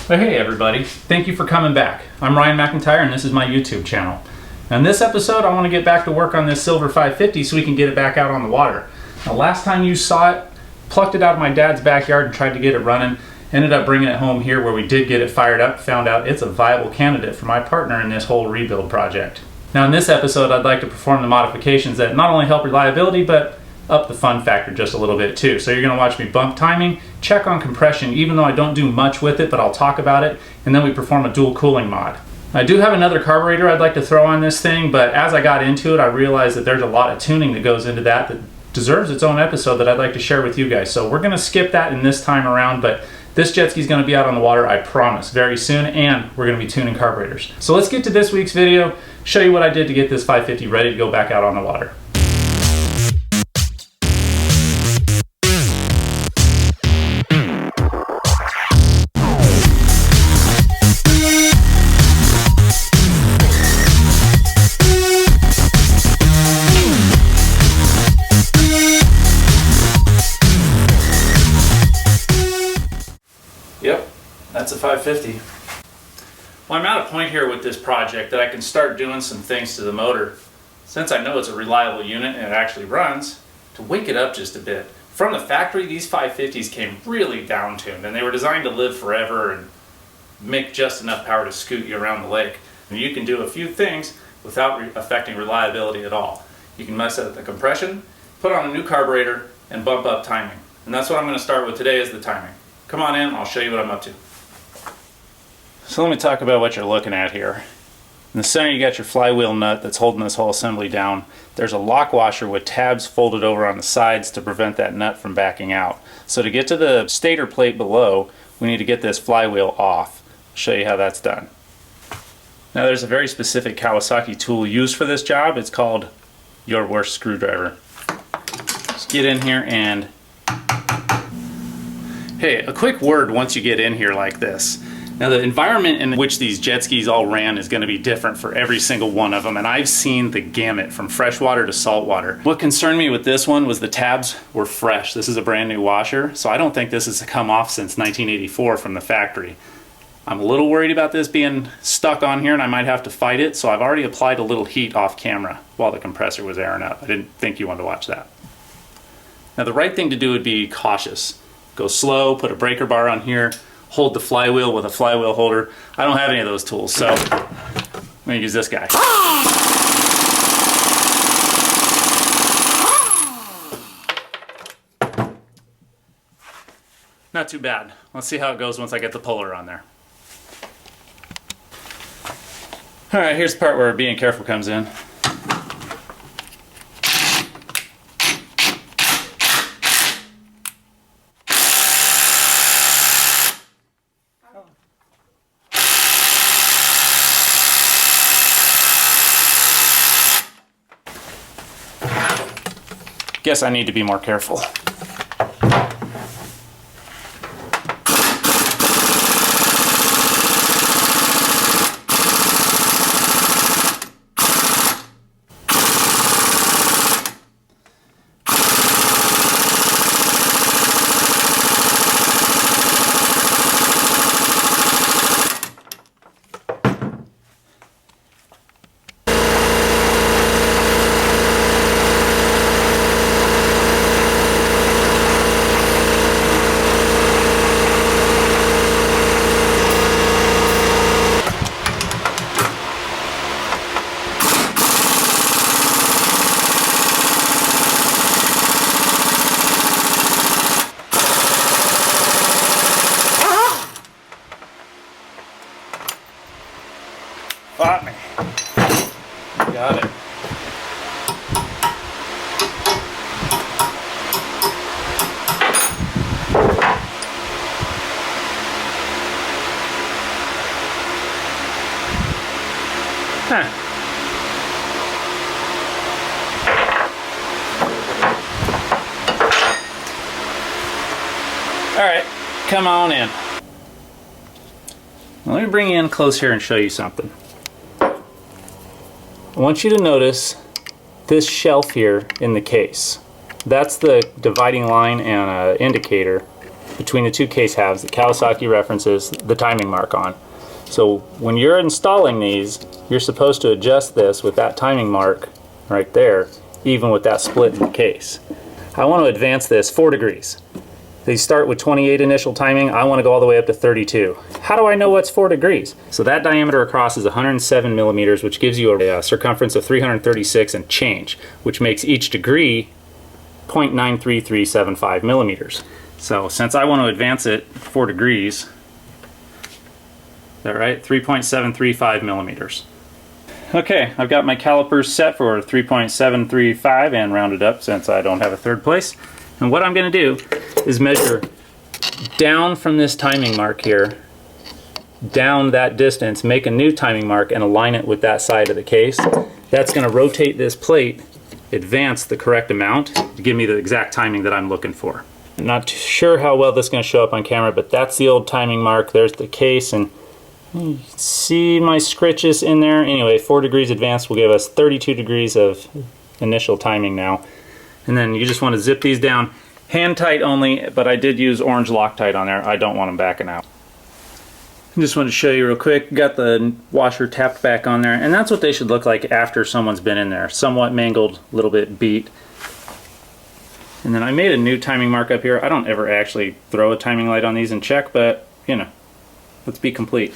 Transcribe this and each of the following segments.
Well, hey everybody, thank you for coming back. I'm Ryan McIntyre and this is my YouTube channel. Now in this episode I want to get back to work on this silver 550 so we can get it back out on the water. Now last time you saw it, plucked it out of my dad's backyard and tried to get it running. Ended up bringing it home here where we did get it fired up, found out it's a viable candidate for my partner in this whole rebuild project. Now in this episode I'd like to perform the modifications that not only help reliability but up the fun factor just a little bit too. So you're going to watch me bump timing, check on compression even though I don't do much with it, but I'll talk about it, and then we perform a dual cooling mod. I do have another carburetor I'd like to throw on this thing, but as I got into it I realized that there's a lot of tuning that goes into that deserves its own episode that I'd like to share with you guys. So we're going to skip that in this time around, but this jet ski is going to be out on the water, I promise, very soon, and we're going to be tuning carburetors. So let's get to this week's video, show you what I did to get this 550 ready to go back out on the water. Yep, that's a 550. Well, I'm at a point here with this project that I can start doing some things to the motor, since I know it's a reliable unit and it actually runs, to wake it up just a bit. From the factory, these 550s came really down-tuned, and they were designed to live forever and make just enough power to scoot you around the lake. And you can do a few things without affecting reliability at all. You can mess up the compression, put on a new carburetor, and bump up timing. And that's what I'm going to start with today, is the timing. Come on in, I'll show you what I'm up to. So let me talk about what you're looking at here. In the center you got your flywheel nut that's holding this whole assembly down. There's a lock washer with tabs folded over on the sides to prevent that nut from backing out. So to get to the stator plate below, we need to get this flywheel off. I'll show you how that's done. Now there's a very specific Kawasaki tool used for this job. It's called your worst screwdriver. Just get in here and hey, a quick word once you get in here like this. Now the environment in which these jet skis all ran is going to be different for every single one of them, and I've seen the gamut from freshwater to saltwater. What concerned me with this one was the tabs were fresh. This is a brand new washer, so I don't think this has come off since 1984 from the factory. I'm a little worried about this being stuck on here and I might have to fight it, so I've already applied a little heat off camera while the compressor was airing up. I didn't think you wanted to watch that. Now the right thing to do would be cautious. Go slow, put a breaker bar on here, hold the flywheel with a flywheel holder. I don't have any of those tools, so I'm going to use this guy. Not too bad. Let's see how it goes once I get the puller on there. Alright, here's the part where being careful comes in. Guess I need to be more careful. Got me. Got it. Huh. All right, come on in. Let me bring you in close here and show you something. I want you to notice this shelf here in the case. That's the dividing line and indicator between the two case halves that Kawasaki references the timing mark on. So when you're installing these, you're supposed to adjust this with that timing mark right there, even with that split in the case. I want to advance this 4 degrees. They start with 28 initial timing. I want to go all the way up to 32. How do I know what's 4 degrees? So that diameter across is 107 millimeters, which gives you a circumference of 336 and change, which makes each degree 0.93375 millimeters. So since I want to advance it 4 degrees, is that right? 3.735 millimeters. Okay, I've got my calipers set for 3.735 and rounded up since I don't have a third place. And what I'm going to do is measure down from this timing mark here, down that distance, make a new timing mark and align it with that side of the case. That's going to rotate this plate, advance the correct amount to give me the exact timing that I'm looking for. I'm not sure how well this is going to show up on camera, but that's the old timing mark. There's the case, and you can see my scritches in there. Anyway, 4 degrees advanced will give us 32 degrees of initial timing now. And then you just want to zip these down, hand tight only, but I did use orange Loctite on there. I don't want them backing out. I just wanted to show you real quick. Got the washer tapped back on there, and that's what they should look like after someone's been in there. Somewhat mangled, a little bit beat. And then I made a new timing mark up here. I don't ever actually throw a timing light on these and check, but you know, let's be complete.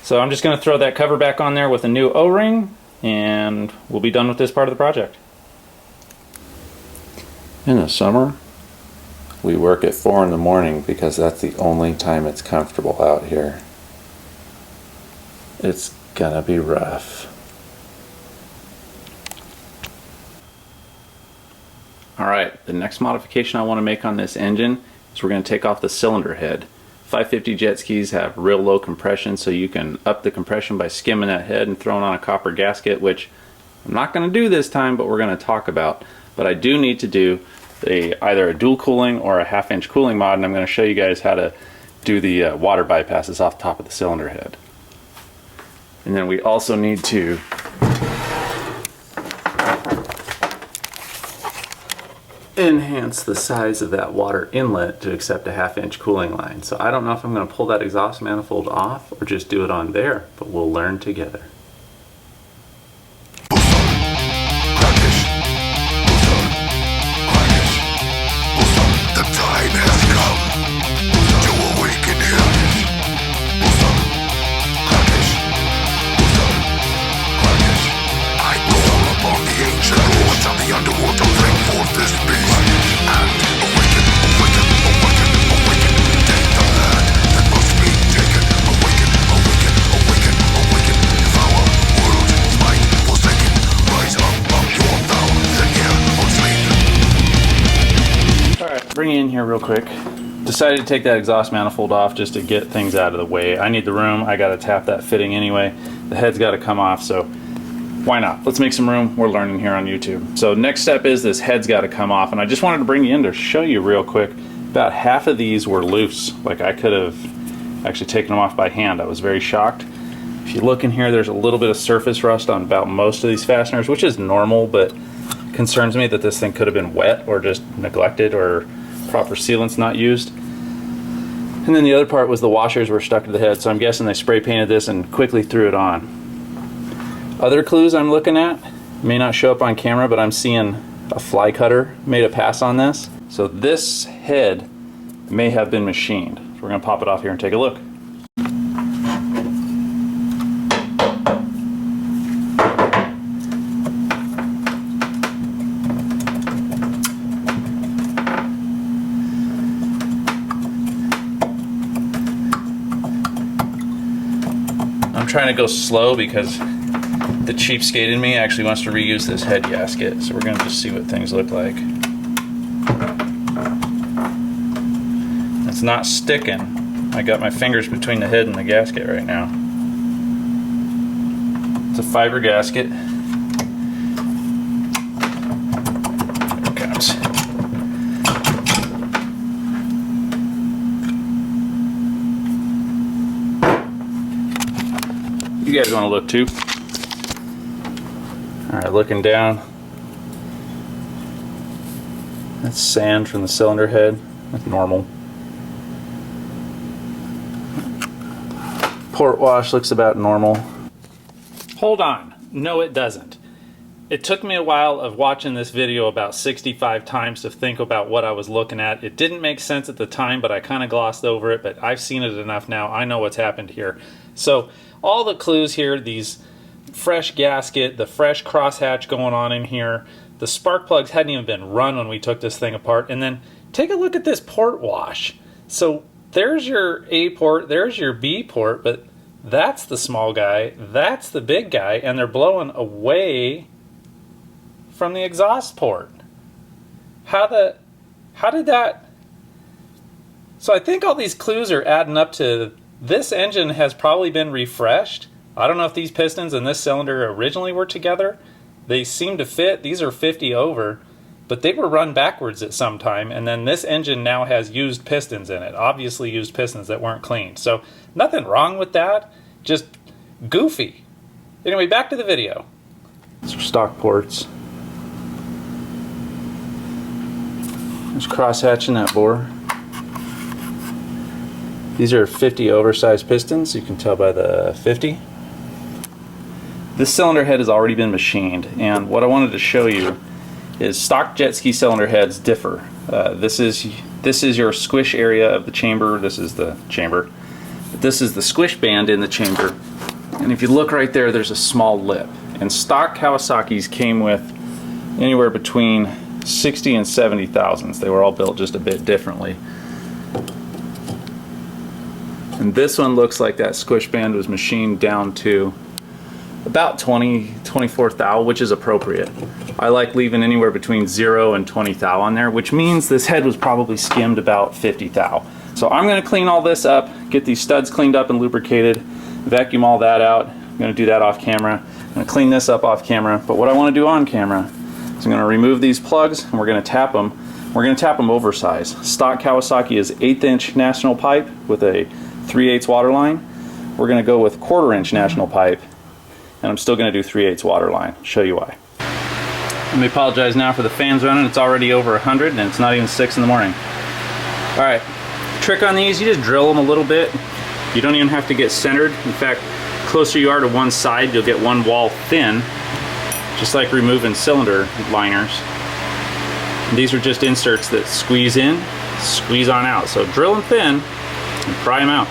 So I'm just going to throw that cover back on there with a new O-ring, and we'll be done with this part of the project. In the summer, we work at 4 in the morning because that's the only time it's comfortable out here. It's gonna be rough. Alright, the next modification I want to make on this engine is we're going to take off the cylinder head. 550 jet skis have real low compression, so you can up the compression by skimming that head and throwing on a copper gasket, which I'm not going to do this time, but we're going to talk about. But I do need to do either a dual cooling or a 1/2-inch cooling mod, and I'm going to show you guys how to do the water bypasses off the top of the cylinder head. And then we also need to enhance the size of that water inlet to accept a 1/2-inch cooling line. So I don't know if I'm going to pull that exhaust manifold off or just do it on there, but we'll learn together. Bring you in here real quick. Decided to take that exhaust manifold off just to get things out of the way. I need the room. I got to tap that fitting anyway. The head's got to come off, so why not? Let's make some room. We're learning here on YouTube. So next step is this head's got to come off, and I just wanted to bring you in to show you real quick. About half of these were loose. Like, I could have actually taken them off by hand. I was very shocked. If you look in here, there's a little bit of surface rust on about most of these fasteners, which is normal, but concerns me that this thing could have been wet or just neglected or proper sealant's not used. And then the other part was the washers were stuck to the head, so I'm guessing they spray painted this and quickly threw it on. Other clues I'm looking at may not show up on camera, but I'm seeing a fly cutter made a pass on this. So this head may have been machined. So we're going to pop it off here and take a look. I'm trying to go slow because the cheapskate in me actually wants to reuse this head gasket, so we're going to just see what things look like. It's not sticking. I got my fingers between the head and the gasket right now. It's a fiber gasket. Here it comes. You guys want to look too? Alright, looking down. That's sand from the cylinder head. That's normal. port wash looks about normal. Hold on, no it doesn't. It took me a while of watching this video about 65 times to think about what I was looking at. It didn't make sense at the time, but I kind of glossed over it, but I've seen it enough now. I know what's happened here. So all the clues here, these fresh gasket, the fresh crosshatch going on in here, the spark plugs hadn't even been run when we took this thing apart, and then take a look at this port wash. So there's your A port, there's your B port, but that's the small guy, that's the big guy, and they're blowing away from the exhaust port. How did that? So I think all these clues are adding up to this engine has probably been refreshed. I don't know if these pistons and this cylinder originally were together. They seem to fit. These are 50 over, but they were run backwards at some time, and then this engine now has used pistons in it, obviously used pistons that weren't cleaned. So nothing wrong with that, just goofy. Anyway, back to the video. These are stock ports. There's crosshatch in that bore. These are 50 oversized pistons, you can tell by the 50. This cylinder head has already been machined, and what I wanted to show you is stock JetSki cylinder heads differ. This is your squish area of the chamber. This is the chamber. This is the squish band in the chamber. And if you look right there, there's a small lip. And stock Kawasaki's came with anywhere between 60 and 70 thousandths. They were all built just a bit differently. And this one looks like that squish band was machined down to about 24 thou, which is appropriate. I like leaving anywhere between 0 and 20 thou on there, which means this head was probably skimmed about 50 thou. So I'm going to clean all this up, get these studs cleaned up and lubricated, vacuum all that out. I'm going to do that off camera. I'm going to clean this up off camera, but what I want to do on camera is I'm going to remove these plugs and we're going to tap them. We're going to tap them oversized. Stock Kawasaki is 1/8 inch national pipe with a 3/8 water line. We're going to go with 1/4 inch national pipe, and I'm still going to do 3/8 water line. Show you why. Let me apologize now for the fans running. It's already over 100 and it's not even 6 in the morning. All right, trick on these, you just drill them a little bit. You don't even have to get centered. In fact, closer you are to one side, you'll get one wall thin, just like removing cylinder liners. And these are just inserts that squeeze in, squeeze on out. So drill them thin and pry them out.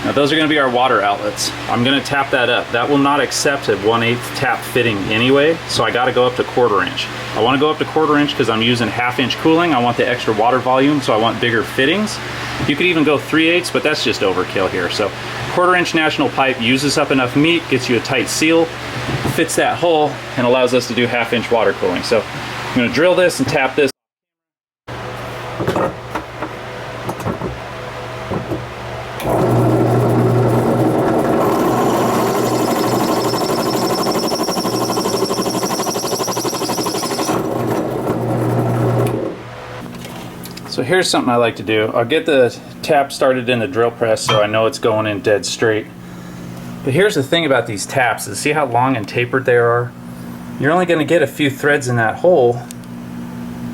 Now those are going to be our water outlets. I'm going to tap that up. That will not accept a 1/8 tap fitting anyway, so I got to go up to 1/4 inch. I want to go up to 1/4 inch because I'm using 1/2 inch cooling. I want the extra water volume, so I want bigger fittings. You could even go 3/8, but that's just overkill here. So 1/4 inch national pipe uses up enough meat, gets you a tight seal, fits that hole, and allows us to do 1/2 inch water cooling. So I'm going to drill this and tap this. So here's something I like to do. I'll get the tap started in the drill press so I know it's going in dead straight. But here's the thing about these taps, is see how long and tapered they are? You're only going to get a few threads in that hole.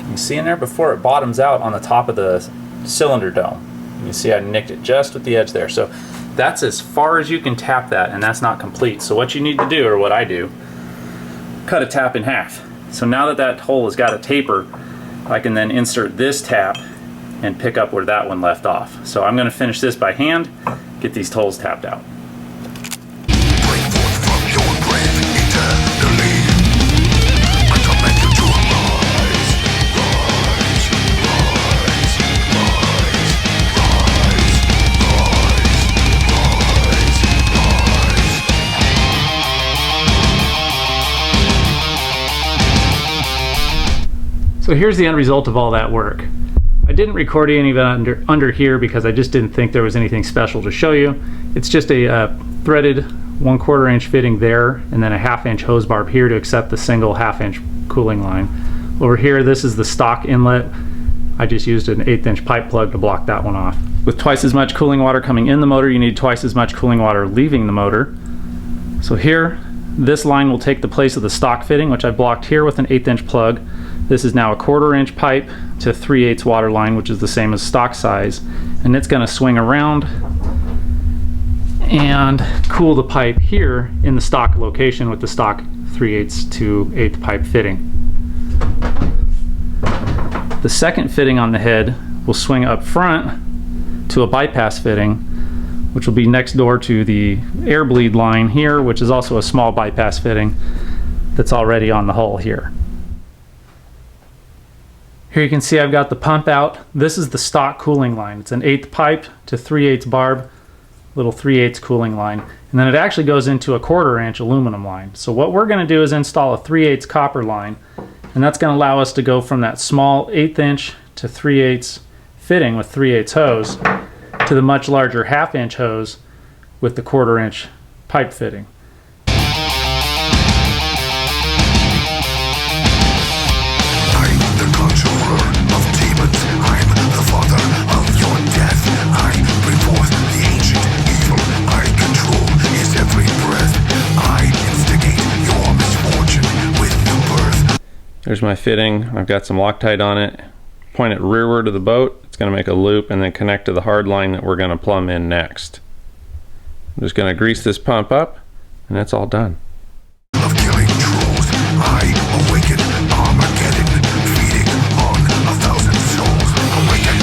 You see in there before it bottoms out on the top of the cylinder dome. You see I nicked it just with the edge there. So that's as far as you can tap that, and that's not complete. So what you need to do, or what I do, cut a tap in half. So now that that hole has got a taper, I can then insert this tap and pick up where that one left off. So I'm going to finish this by hand, get these holes tapped out. So here's the end result of all that work. I didn't record any of it under here because I just didn't think there was anything special to show you. It's just a threaded 1/4 inch fitting there, and then a 1/2 inch hose barb here to accept the single 1/2 inch cooling line. Over here, this is the stock inlet. I just used an 1/8 inch pipe plug to block that one off. With twice as much cooling water coming in the motor, you need twice as much cooling water leaving the motor. So here, this line will take the place of the stock fitting, which I blocked here with an 1/8 inch plug. This is now a 1/4 inch pipe to 3/8 water line, which is the same as stock size, and it's going to swing around and cool the pipe here in the stock location with the stock 3/8 to 1/8 pipe fitting. The second fitting on the head will swing up front to a bypass fitting, which will be next door to the air bleed line here, which is also a small bypass fitting that's already on the hull here. Here you can see I've got the pump out. This is the stock cooling line. It's an 1/8 pipe to 3/8 barb, little 3/8 cooling line. And then it actually goes into a 1/4 inch aluminum line. So what we're gonna do is install a 3/8 copper line, and that's gonna allow us to go from that small 1/8 inch to 3/8 fitting with 3/8 hose to the much larger 1/2 inch hose with the 1/4 inch pipe fitting. There's my fitting. I've got some Loctite on it. Point it rearward of the boat. It's going to make a loop and then connect to the hard line that we're going to plumb in next. I'm just going to grease this pump up, and that's all done. Of killing trolls, I awaken Armageddon, feeding on 1,000 souls. Awaken.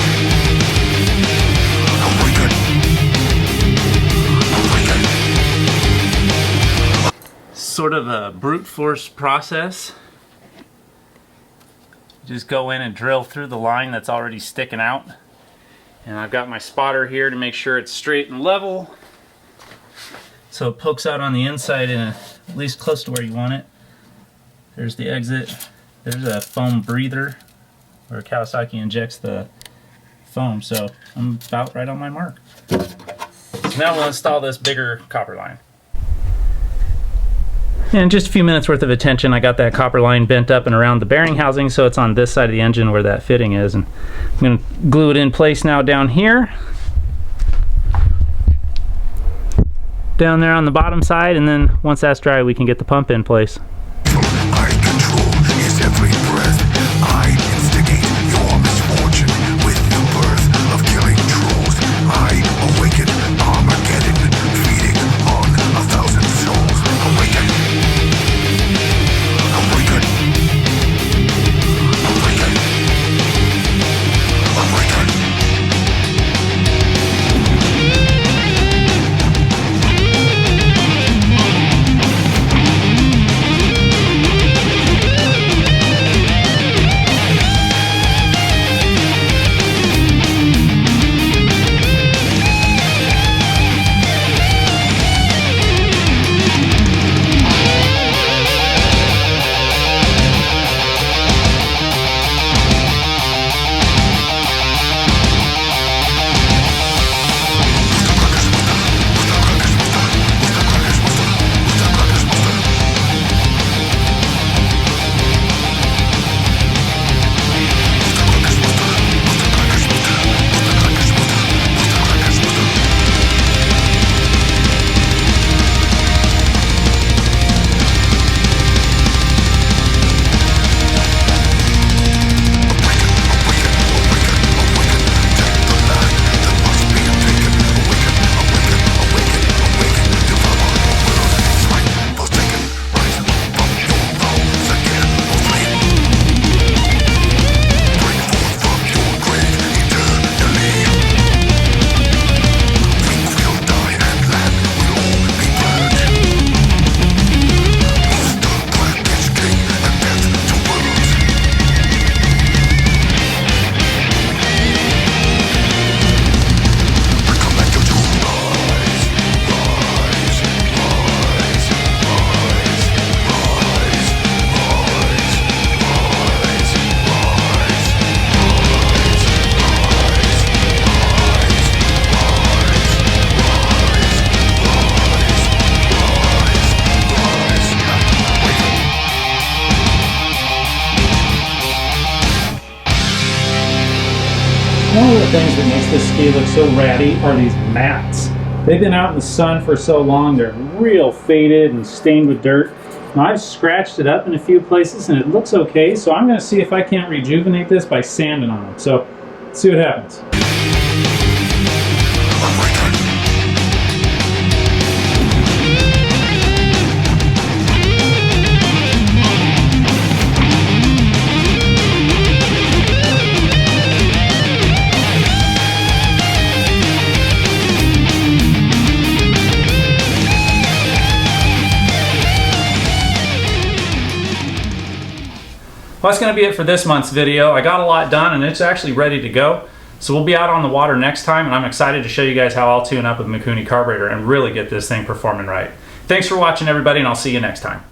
Awaken. Awaken. Sort of a brute force process. Just go in and drill through the line that's already sticking out. And I've got my spotter here to make sure it's straight and level. So it pokes out on the inside and at least close to where you want it. There's the exit. There's a foam breather where Kawasaki injects the foam. So I'm about right on my mark. So now we'll install this bigger copper line. In just a few minutes worth of attention, I got that copper line bent up and around the bearing housing, so it's on this side of the engine where that fitting is. And I'm going to glue it in place now down here. Down there on the bottom side, and then once that's dry, we can get the pump in place. I control his every breath. I instigate your misfortune with the birth of killing trolls. I awaken Armageddon, feeding on 1,000 souls. Awaken. Awaken. Awaken. Awaken. One of the things that makes this ski look so ratty are these mats. They've been out in the sun for so long, they're real faded and stained with dirt. Now I've scratched it up in a few places and it looks okay, so I'm going to see if I can't rejuvenate this by sanding on it. So let's see what happens. Awaken. Well, that's going to be it for this month's video. I got a lot done and it's actually ready to go. So we'll be out on the water next time, and I'm excited to show you guys how I'll tune up with Mikuni carburetor and really get this thing performing right. Thanks for watching, everybody, and I'll see you next time.